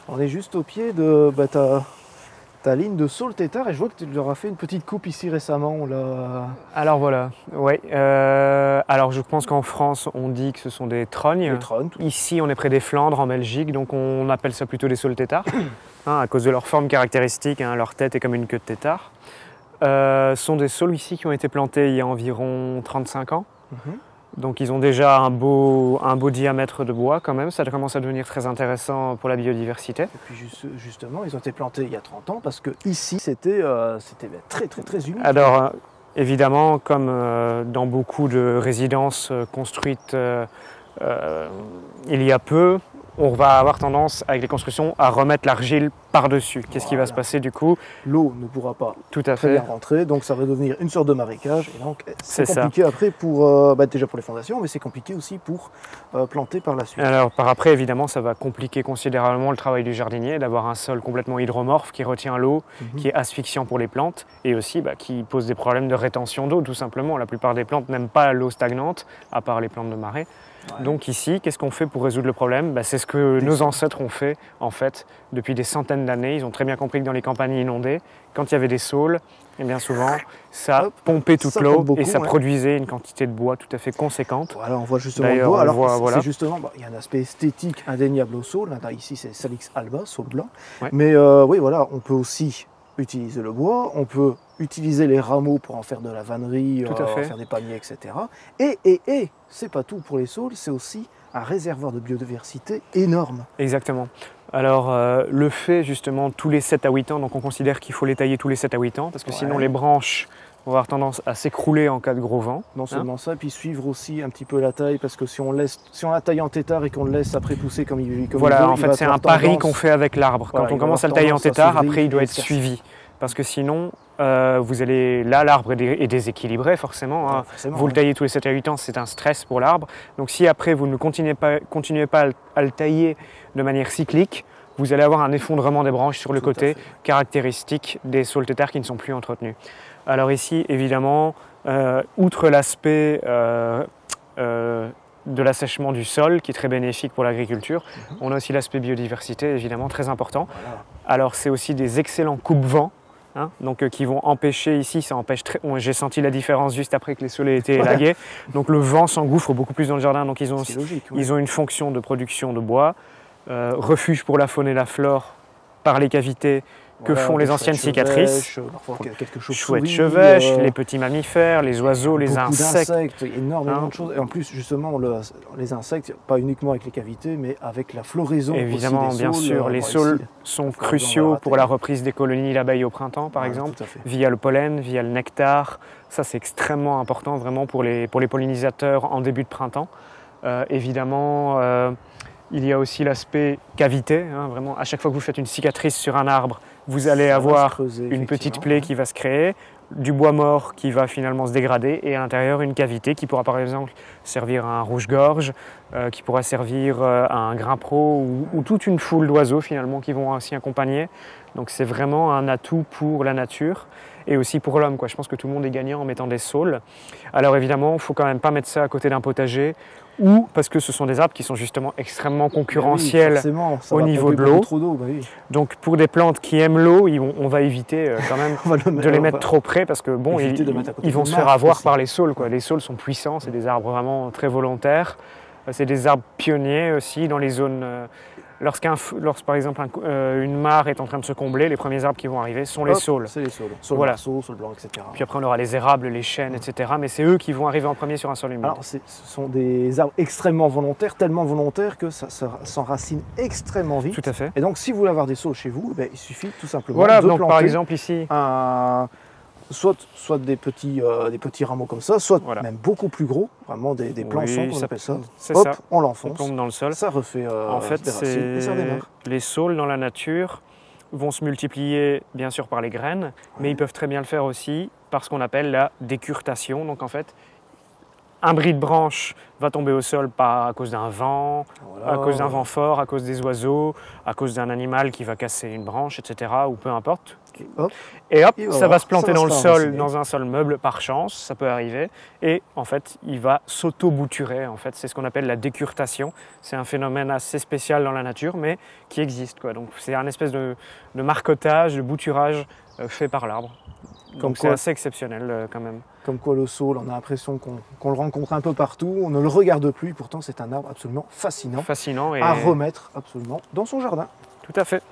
On est juste au pied de ta ligne de saule tétard et je vois que tu leur as fait une petite coupe ici récemment. Alors voilà, ouais. Alors je pense qu'en France, on dit que ce sont des trognes. Les trônes. Ici, on est près des Flandres, en Belgique, donc on appelle ça plutôt des saules têtards, à cause de leur forme caractéristique, leur tête est comme une queue de tétard. Ce sont des saules ici qui ont été plantés il y a environ 35 ans. Donc ils ont déjà un beau diamètre de bois quand même, ça commence à devenir très intéressant pour la biodiversité. Et puis justement, ils ont été plantés il y a 30 ans parce que ici c'était très humide. Alors évidemment, comme dans beaucoup de résidences construites il y a peu, on va avoir tendance avec les constructions à remettre l'argile par-dessus. Qu'est-ce qui va se passer du coup? L'eau ne pourra pas Tout à très fait bien rentrer, donc ça va devenir une sorte de marécage. Et donc c'est C'est compliqué après déjà pour les fondations, mais c'est compliqué aussi pour planter par la suite. Alors par après, évidemment, ça va compliquer considérablement le travail du jardinier, d'avoir un sol complètement hydromorphe qui retient l'eau, qui est asphyxiant pour les plantes, et aussi qui pose des problèmes de rétention d'eau, tout simplement. La plupart des plantes n'aiment pas l'eau stagnante, à part les plantes de marais. Ouais. Donc ici, qu'est-ce qu'on fait pour résoudre le problème? C'est ce que nos ancêtres ont fait, en fait, depuis des centaines d'années. Ils ont très bien compris que dans les campagnes inondées, quand il y avait des saules, et bien souvent, ça pompait toute l'eau et ça produisait une quantité de bois tout à fait conséquente. Voilà, on voit justement le bois. Alors, c'est justement, il y a un aspect esthétique indéniable au saule. Ici, c'est Salix alba, saule blanc. Ouais. Mais oui, voilà, on peut aussi utiliser le bois, on peut utiliser les rameaux pour en faire de la vannerie, faire des paniers, etc. Et c'est pas tout pour les saules, c'est aussi un réservoir de biodiversité énorme. Exactement. Alors le fait justement tous les 7 à 8 ans, donc on considère qu'il faut les tailler tous les 7 à 8 ans, parce que sinon les branches vont avoir tendance à s'écrouler en cas de gros vent. Non seulement ça, puis suivre aussi un petit peu la taille, parce que si on la taille en tétard et qu'on le laisse après pousser comme il veut, voilà, en fait c'est un pari qu'on fait avec l'arbre. Quand on commence à le tailler en tétard, après il doit être suivi. Parce que sinon, vous allez là, l'arbre est déséquilibré forcément. Vous le taillez tous les 7 à 8 ans, c'est un stress pour l'arbre. Donc si après vous ne continuez pas à le tailler de manière cyclique, vous allez avoir un effondrement des branches sur le côté, caractéristique des saules tétards qui ne sont plus entretenus. Alors ici, évidemment, outre l'aspect de l'assèchement du sol, qui est très bénéfique pour l'agriculture, on a aussi l'aspect biodiversité, évidemment, très important. Voilà. Alors c'est aussi des excellents coupe-vents, donc qui vont empêcher ici, ça empêche j'ai senti la différence juste après que les saules aient été élagués. Donc le vent s'engouffre beaucoup plus dans le jardin, donc ils ont une fonction de production de bois, refuge pour la faune et la flore par les cavités que font les anciennes cicatrices, chouettes chevêches, les petits mammifères, les oiseaux, les insectes. Énormément de choses. Et en plus, justement, les insectes, pas uniquement avec les cavités, mais avec la floraison. Évidemment, aussi des bien saules, sûr, les saules sont cruciaux pour la reprise des colonies d'abeilles au printemps, par exemple, via le pollen, via le nectar. Ça, c'est extrêmement important, vraiment, pour les pollinisateurs en début de printemps. Évidemment, il y a aussi l'aspect cavité. Vraiment, à chaque fois que vous faites une cicatrice sur un arbre, vous allez avoir une petite plaie qui va se créer, du bois mort qui va finalement se dégrader et à l'intérieur une cavité qui pourra par exemple servir à un rouge-gorge, qui pourra servir à un grimpero ou toute une foule d'oiseaux finalement qui vont ainsi accompagner. Donc c'est vraiment un atout pour la nature et aussi pour l'homme. Je pense que tout le monde est gagnant en mettant des saules. Alors évidemment, il ne faut quand même pas mettre ça à côté d'un potager ou parce que ce sont des arbres qui sont justement extrêmement concurrentiels au niveau de l'eau. Donc pour des plantes qui aiment l'eau, on va éviter quand même de les mettre trop près parce que bon, ils vont se faire avoir par les saules. Les saules sont puissants, c'est des arbres vraiment très volontaires. C'est des arbres pionniers aussi dans les zones. Lorsque par exemple une mare est en train de se combler, les premiers arbres qui vont arriver sont les saules. C'est les saules. Saules marceaux, saules blancs, etc. Puis après on aura les érables, les chênes, etc. Mais c'est eux qui vont arriver en premier sur un sol humide. Alors ce sont des arbres extrêmement volontaires, tellement volontaires que ça s'enracine extrêmement vite. Tout à fait. Et donc si vous voulez avoir des saules chez vous, il suffit tout simplement de planter. Par exemple ici. Soit des petits rameaux comme ça, soit même beaucoup plus gros, vraiment des planchons, on appelle ça. Hop, on l'enfonce, on plombe dans le sol. Ça refait en fait, les saules dans la nature vont se multiplier bien sûr par les graines, mais ils peuvent très bien le faire aussi par ce qu'on appelle la décurtation. Donc en fait, un bris de branche va tomber au sol pas à cause d'un vent, à cause d'un vent fort, à cause des oiseaux, à cause d'un animal qui va casser une branche, etc. ou peu importe. Et hop, ça va se planter dans le sol, dans un sol meuble par chance, ça peut arriver. Et en fait, il va s'auto-bouturer. En fait, c'est ce qu'on appelle la décurtation. C'est un phénomène assez spécial dans la nature, mais qui existe, quoi. Donc c'est un espèce de marcotage, de bouturage fait par l'arbre. Donc c'est assez exceptionnel quand même. Comme quoi le saule, on a l'impression qu'on le rencontre un peu partout, on ne le regarde plus, pourtant c'est un arbre absolument fascinant. Fascinant et à remettre absolument dans son jardin. Tout à fait.